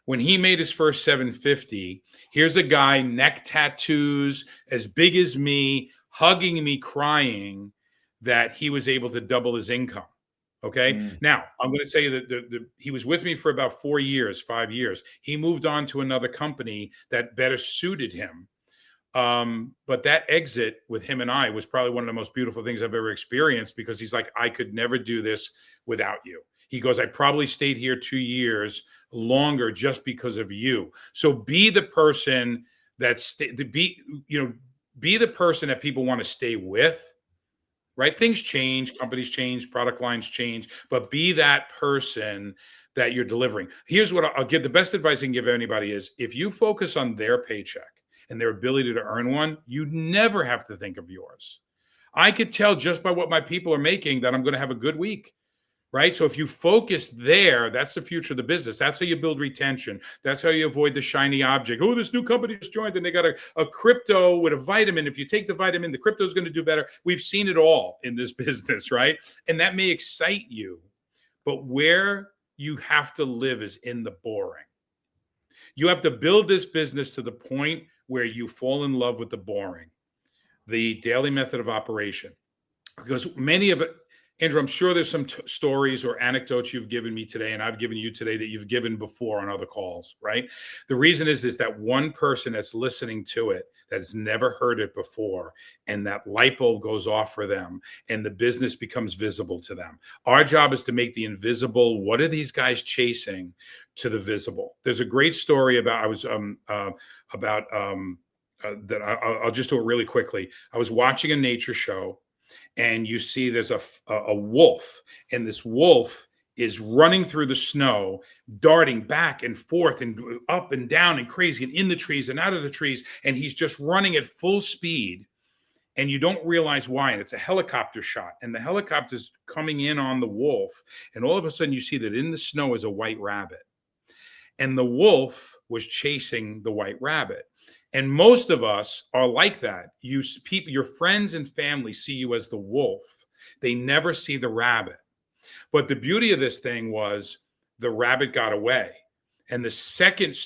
When he made his first 750, here's a guy, neck tattoos, as big as me, hugging me, crying, that he was able to double his income. Okay. Now, I'm going to tell you that he was with me for about 5 years. He moved on to another company that better suited him. But that exit with him and I was probably one of the most beautiful things I've ever experienced, because he's like, I could never do this without you. He goes, I probably stayed here 2 years longer just because of you. So be the person be the person that people want to stay with, right? Things change, companies change, product lines change, but be that person that you're delivering. Here's what I'll give. The best advice I can give anybody is, if you focus on their paycheck and their ability to earn one, you never have to think of yours. I could tell just by what my people are making that I'm going to have a good week. Right. So if you focus there, that's the future of the business. That's how you build retention. That's how you avoid the shiny object. Oh, this new company just joined and they got a crypto with a vitamin. If you take the vitamin, the crypto is going to do better. We've seen it all in this business. Right. And that may excite you, but where you have to live is in the boring. You have to build this business to the point where you fall in love with the boring, the daily method of operation, because many of it, Andrew, I'm sure there's some stories or anecdotes you've given me today and I've given you today that you've given before on other calls, right? The reason is that one person that's listening to it that's never heard it before, and that light bulb goes off for them and the business becomes visible to them. Our job is to make the invisible, what are these guys chasing, to the visible. There's a great story about, that I'll just do it really quickly. I was watching a nature show, and you see there's a wolf, and this wolf is running through the snow, darting back and forth and up and down and crazy and in the trees and out of the trees. And he's just running at full speed, and you don't realize why. And it's a helicopter shot, and the helicopter's coming in on the wolf. And all of a sudden you see that in the snow is a white rabbit, and the wolf was chasing the white rabbit. And most of us are like that. Your friends and family see you as the wolf. They never see the rabbit. But the beauty of this thing was the rabbit got away. And the second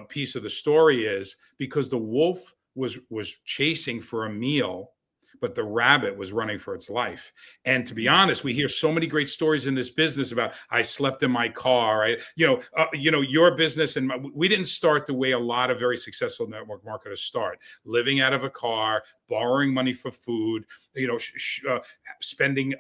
piece of the story is because the wolf was chasing for a meal, but the rabbit was running for its life. And to be honest, we hear so many great stories in this business about, I slept in my car. Your business, and we didn't start the way a lot of very successful network marketers start, living out of a car, borrowing money for food, spending,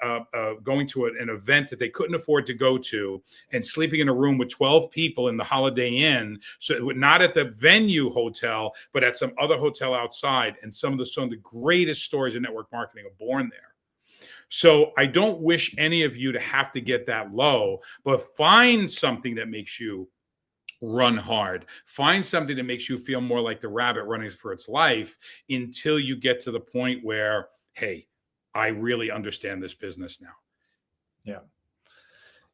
going to an event that they couldn't afford to go to, and sleeping in a room with 12 people in the Holiday Inn. So not at the venue hotel, but at some other hotel outside. And some of the greatest stories in network marketing are born there. So I don't wish any of you to have to get that low, but find something that makes you run hard. Find something that makes you feel more like the rabbit running for its life until you get to the point where, hey, I really understand this business now. Yeah.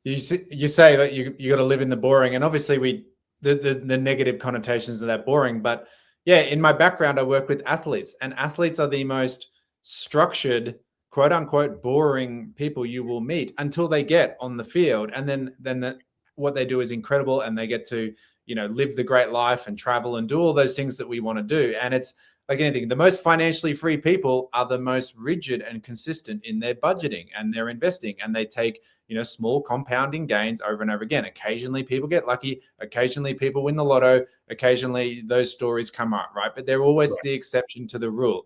You say that you got to live in the boring, and obviously the negative connotations of that boring. But yeah, in my background, I work with athletes, and athletes are the most structured, quote unquote, boring people you will meet until they get on the field. And then what they do is incredible, and they get to, live the great life and travel and do all those things that we want to do. And it's like anything, the most financially free people are the most rigid and consistent in their budgeting and their investing. And they take, small compounding gains over and over again. Occasionally people get lucky. Occasionally people win the lotto. Occasionally those stories come up, right? But they're always the exception to the rule.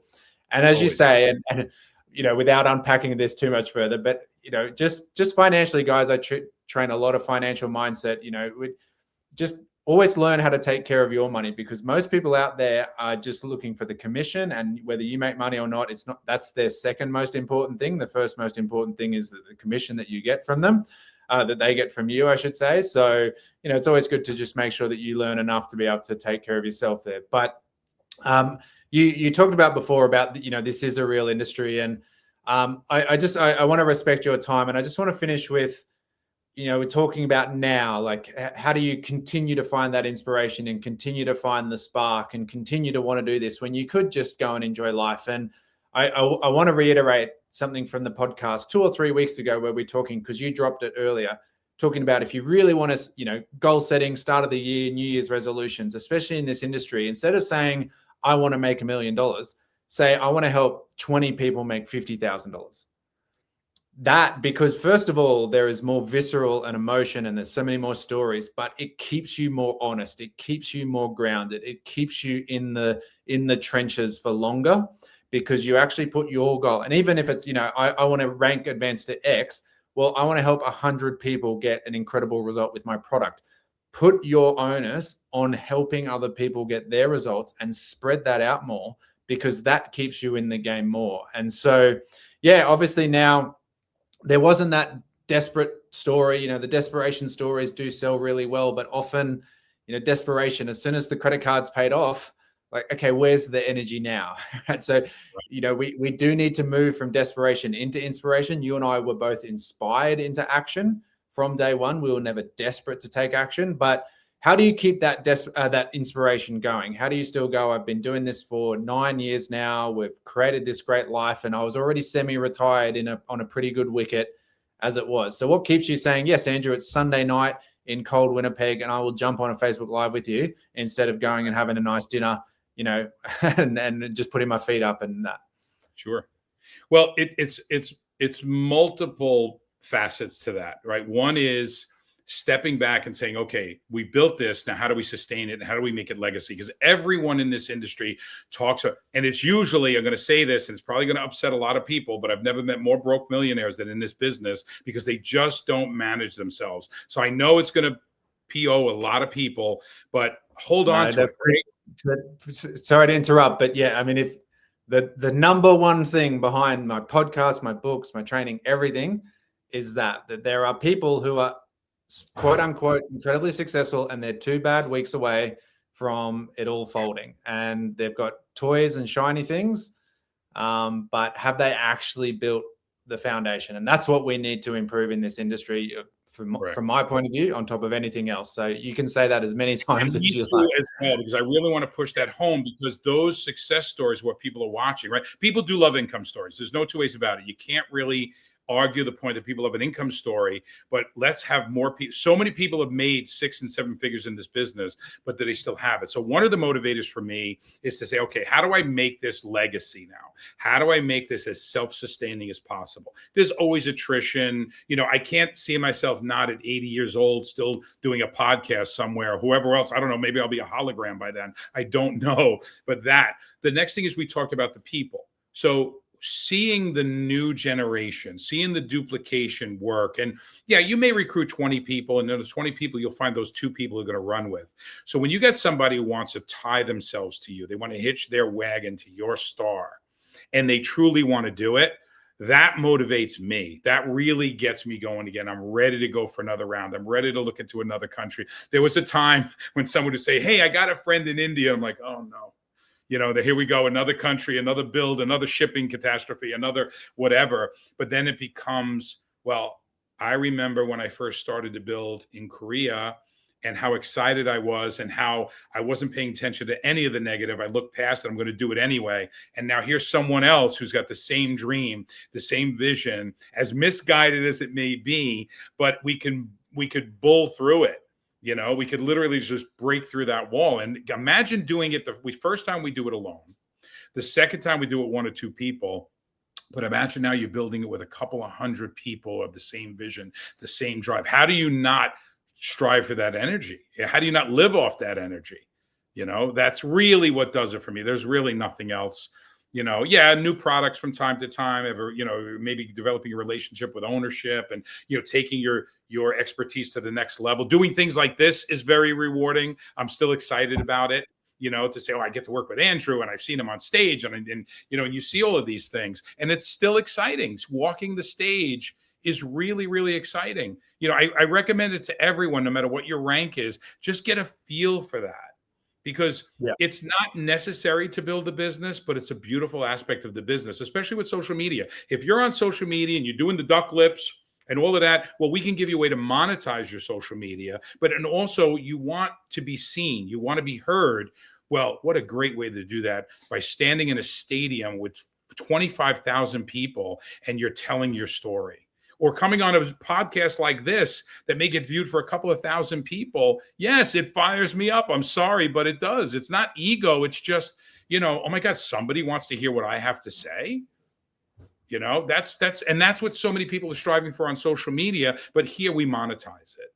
And as you say, and without unpacking this too much further, but just financially, guys, I train a lot of financial mindset. Just always learn how to take care of your money, because most people out there are just looking for the commission, and whether you make money or not, that's their second most important thing. The first most important thing is the commission that you get from them, that they get from you, I should say. So, it's always good to just make sure that you learn enough to be able to take care of yourself there. But you talked about before about, this is a real industry, and I want to respect your time, and I just want to finish with, we're talking about now, like, how do you continue to find that inspiration and continue to find the spark and continue to want to do this when you could just go and enjoy life? And I want to reiterate something from the podcast 2 or 3 weeks ago where we're talking, because you dropped it earlier, talking about if you really want to, goal setting, start of the year, New Year's resolutions, especially in this industry, instead of saying, I want to make $1 million, say, I want to help 20 people make $50,000. Because first of all, there is more visceral and emotion, and there's so many more stories, but it keeps you more honest. It keeps you more grounded. It keeps you in the trenches for longer, because you actually put your goal. And even if it's, I want to rank advanced to X, well, I want to help 100 people get an incredible result with my product. Put your onus on helping other people get their results and spread that out more, because that keeps you in the game more. And so, yeah, obviously now there wasn't that desperate story. You know, the desperation stories do sell really well, but often, you know, desperation, as soon as the credit card's paid off, like, okay, where's the energy now? Right. So, you know, we do need to move from desperation into inspiration. You and I were both inspired into action from day one. We were never desperate to take action, but how do you keep that that inspiration going? How do you still go, I've been doing this for 9 years now. We've created this great life, and I was already semi-retired on a pretty good wicket as it was. So what keeps you saying, yes, Andrew, it's Sunday night in cold Winnipeg, and I will jump on a Facebook Live with you, instead of going and having a nice dinner, you know, and just putting my feet up and that. Sure. Well, it's multiple facets to that, right? One is stepping back and saying, okay, we built this. Now, how do we sustain it? And how do we make it legacy? Because everyone in this industry talks, and it's usually, I'm going to say this, and it's probably going to upset a lot of people, but I've never met more broke millionaires than in this business, because they just don't manage themselves. So I know it's going to PO a lot of people, but hold on to it. Sorry to interrupt, but yeah, I mean, if the number one thing behind my podcast, my books, my training, everything is that there are people who are quote unquote incredibly successful, and they're 2 bad weeks away from it all folding, and they've got toys and shiny things, but have they actually built the foundation? And that's what we need to improve in this industry, from my point of view, on top of anything else. So you can say that as many times as you like. As well, because I really want to push that home, because those success stories, what people are watching, right? People do love income stories. There's no two ways about it. You can't really argue the point that people have an income story, but let's have more people. So many people have made 6 and 7 figures in this business, but do they still have it? So one of the motivators for me is to say, okay, how do I make this legacy now? How do I make this as self-sustaining as possible? There's always attrition. You know, I can't see myself not at 80 years old still doing a podcast somewhere, whoever else. I don't know. Maybe I'll be a hologram by then. I don't know. But the next thing is, we talked about the people. So seeing the new generation, seeing the duplication work. And yeah, you may recruit 20 people, and then the 20 people, you'll find those 2 people are going to run with. So when you get somebody who wants to tie themselves to you, they want to hitch their wagon to your star, and they truly want to do it, that motivates me. That really gets me going again. I'm ready to go for another round. I'm ready to look into another country. There was a time when someone would say, hey, I got a friend in India. I'm like, oh no. You know, here we go, another country, another build, another shipping catastrophe, another whatever. But then it becomes, well, I remember when I first started to build in Korea, and how excited I was, and how I wasn't paying attention to any of the negative. I looked past it. I'm going to do it anyway. And now here's someone else who's got the same dream, the same vision, as misguided as it may be, but we could bull through it. You know, we could literally just break through that wall. And imagine doing it the first time we do it alone. The second time we do it 1 or 2 people. But imagine now you're building it with a couple of 100 people of the same vision, the same drive. How do you not strive for that energy? How do you not live off that energy? You know, that's really what does it for me. There's really nothing else. You know, yeah, new products from time to time, you know, maybe developing a relationship with ownership, and, you know, taking your expertise to the next level. Doing things like this is very rewarding. I'm still excited about it, you know, to say, oh, I get to work with Andrew, and I've seen him on stage, and you know, and you see all of these things, and it's still exciting. Walking the stage is really, really exciting. You know, I recommend it to everyone, no matter what your rank is. Just get a feel for that. Because it's not necessary to build a business, but it's a beautiful aspect of the business, especially with social media. If you're on social media and you're doing the duck lips and all of that, well, we can give you a way to monetize your social media. And also, you want to be seen. You want to be heard. Well, what a great way to do that, by standing in a stadium with 25,000 people and you're telling your story. Or coming on a podcast like this that may get viewed for a couple of thousand people. Yes, it fires me up. I'm sorry, but it does. It's not ego. It's just, you know, oh my God, somebody wants to hear what I have to say. You know, that's what so many people are striving for on social media. But here we monetize it.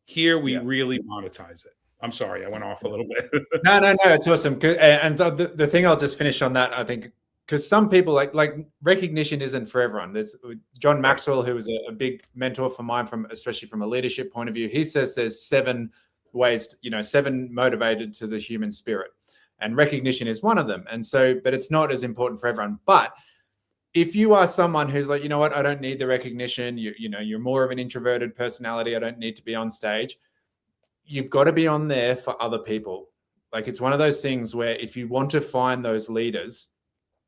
Here we really monetize it. I'm sorry, I went off a little bit. No, it's awesome. And so the thing I'll just finish on that, I think, because some people like recognition isn't for everyone. There's John Maxwell, who was a big mentor for mine, especially from a leadership point of view. He says there's 7 ways, 7 motivated to the human spirit, and recognition is one of them. And so, but it's not as important for everyone. But if you are someone who's like, you know what, I don't need the recognition, you're more of an introverted personality, I don't need to be on stage, you've got to be on there for other people. Like, it's one of those things where if you want to find those leaders,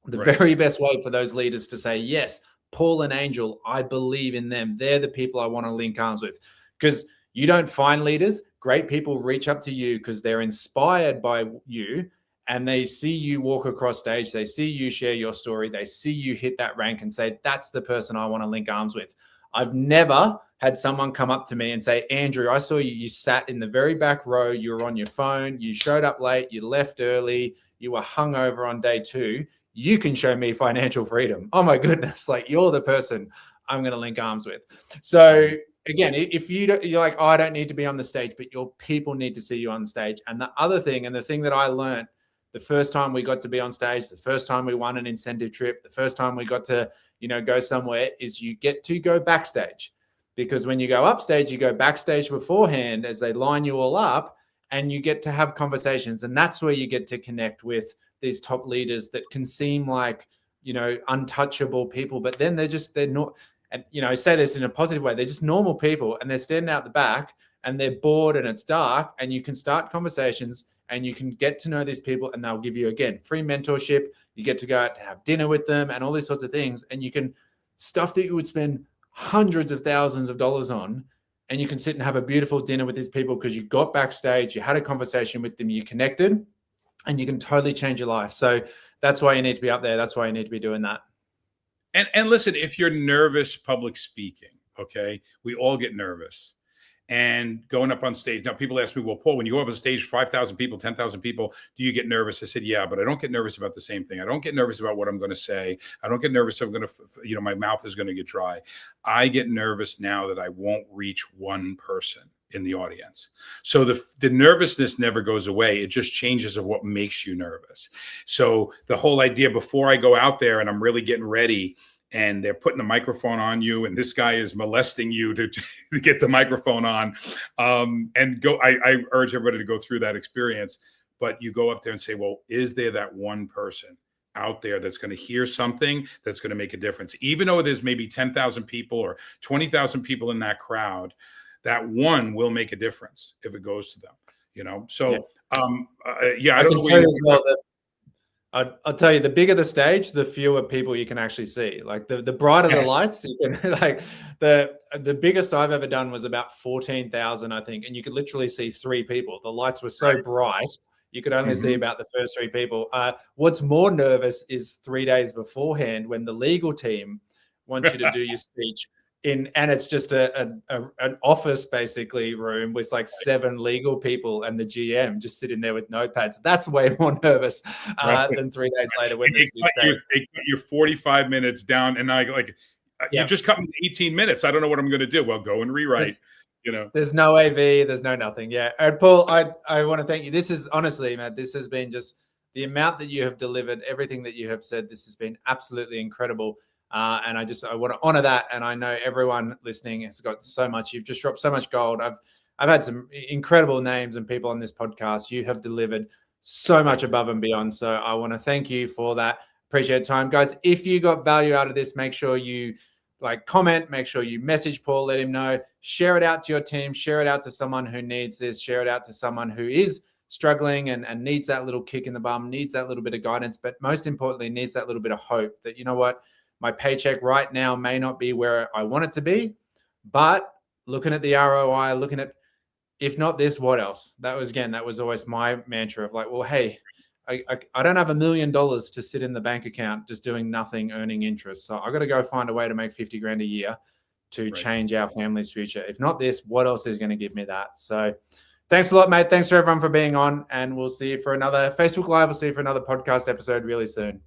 the very best way for those leaders to say, yes, Paul and Angel, I believe in them. They're the people I want to link arms with. Because you don't find leaders. Great people reach up to you because they're inspired by you, and they see you walk across stage. They see you share your story. They see you hit that rank and say, that's the person I want to link arms with. I've never had someone come up to me and say, Andrew, I saw you sat in the very back row. You were on your phone. You showed up late. You left early. You were hungover on day 2. You can show me financial freedom. Oh my goodness. Like, you're the person I'm going to link arms with. So again, if you're like, oh, I don't need to be on the stage, but your people need to see you on stage. And the other thing, and the thing that I learned the first time we got to be on stage, the first time we won an incentive trip, the first time we got to, go somewhere, is you get to go backstage. Because when you go upstage, you go backstage beforehand as they line you all up, and you get to have conversations. And that's where you get to connect with these top leaders that can seem like, untouchable people, but then they're not, and, I say this in a positive way, they're just normal people, and they're standing out the back and they're bored and it's dark, and you can start conversations and you can get to know these people, and they'll give you, again, free mentorship. You get to go out to have dinner with them and all these sorts of things. And you can, stuff that you would spend hundreds of thousands of dollars on, and you can sit and have a beautiful dinner with these people because you got backstage, you had a conversation with them, you connected, and you can totally change your life. So that's why you need to be up there. That's why you need to be doing that. And listen, if you're nervous public speaking, okay, we all get nervous. And going up on stage, now people ask me, well, Paul, when you go up on stage, 5,000 people, 10,000 people, do you get nervous? I said, yeah, but I don't get nervous about the same thing. I don't get nervous about what I'm going to say. I don't get nervous if I'm going to, my mouth is going to get dry. I get nervous now that I won't reach one person in the audience. So the nervousness never goes away. It just changes of what makes you nervous. So the whole idea, before I go out there and I'm really getting ready, and they're putting the microphone on you, and this guy is molesting you to get the microphone on, and go. I urge everybody to go through that experience. But you go up there and say, well, is there that one person out there that's going to hear something that's going to make a difference? Even though there's maybe 10,000 people or 20,000 people in that crowd, that one will make a difference if it goes to them. So I don't know. I'll tell you, the bigger the stage, the fewer people you can actually see. Like the brighter the lights, you can, like the biggest I've ever done was about 14,000, I think, and you could literally see 3 people. The lights were so bright, you could only see about the first 3 people. What's more nervous is 3 days beforehand when the legal team wants you to do your speech and it's just an office basically room with like 7 legal people and the GM just sitting there with notepads. That's way more nervous than 3 days later when they cut you 45 minutes down, and you just cut me 18 minutes. I don't know what I'm going to do. Well, go and rewrite. There's no AV, there's no nothing. Yeah, and Paul, I want to thank you. This is honestly, man, this has been just the amount that you have delivered, everything that you have said. This has been absolutely incredible. And I want to honor that. And I know everyone listening has got so much. You've just dropped so much gold. I've had some incredible names and people on this podcast. You have delivered so much above and beyond. So I want to thank you for that. Appreciate time, guys. If you got value out of this, make sure you comment, make sure you message Paul, let him know, share it out to your team, share it out to someone who needs this, share it out to someone who is struggling and needs that little kick in the bum, needs that little bit of guidance, but most importantly, needs that little bit of hope that, you know what, my paycheck right now may not be where I want it to be, but looking at the ROI, looking at, if not this, what else? That was always my mantra of like, well, hey, I don't have $1 million to sit in the bank account just doing nothing, earning interest. So I got to go find a way to make 50 grand a year to change our family's future. If not this, what else is going to give me that? So thanks a lot, mate. Thanks to everyone for being on, and we'll see you for another Facebook Live. We'll see you for another podcast episode really soon.